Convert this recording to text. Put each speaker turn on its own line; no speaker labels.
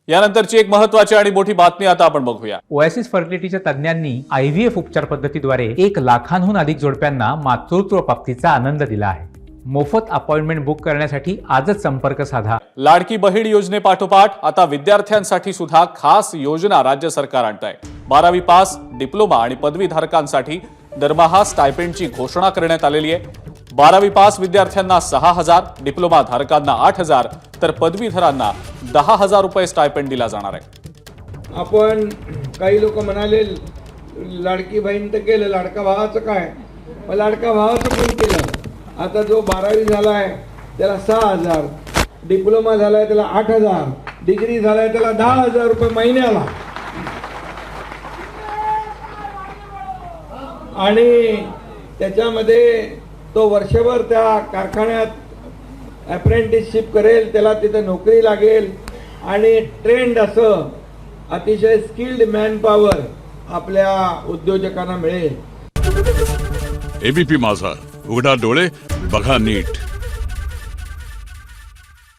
यानंतरची एक महत्त्वाची आणि मोठी बातमी आता आपण बघूया।
ओएसिस फर्टिलिटीच्या तज्ञांनी आयव्हीएफ उपचार पद्धतीद्वारे 1 लाखांहून अधिक जोडप्यांना मातृत्व प्राप्तीचा आनंद दिला आहे। मोफत अपॉइंटमेंट बुक करण्यासाठी आजच संपर्क साधा।
लाडकी बहीण योजनेपाठोपाठ आता विद्यार्थ्यांसाठी सुद्धा खास योजना राज्य सरकार आणत आहे। 12वी पास, डिप्लोमा आणि पदवीधारकांसाठी दरमहा स्टायपेंडची घोषणा करण्यात आलेली आहे। 12वी पास विद्यार्थ्यांना 6,000, डिप्लोमा धारकांना 8,000 तर पदवीधरांना 10,000 रुपये स्टायपेंड दिला जाणार आहे।
आपण काही लोक म्हणाले लाडकी बहीण तर केलं, लाडका भावाचं काय? मग लाडका भावाचं पण केलं। आता जो 12वी झालाय त्याला 6,000, डिप्लोमा झालाय त्याला 8,000, डिग्री झालाय त्याला 10,000 रुपये महिन्याला। आणि त्याच्यामध्ये तो वर्षभर त्या कारखान्यात अप्रेंटिसशिप करेल, त्याला तिथं नोकरी लागेल आणि ट्रेंड असं अतिशय स्किल्ड मॅनपॉवर आपल्या उद्योजकांना मिळेल।
एबीपी माझा, उघडा डोळे बघा नीट।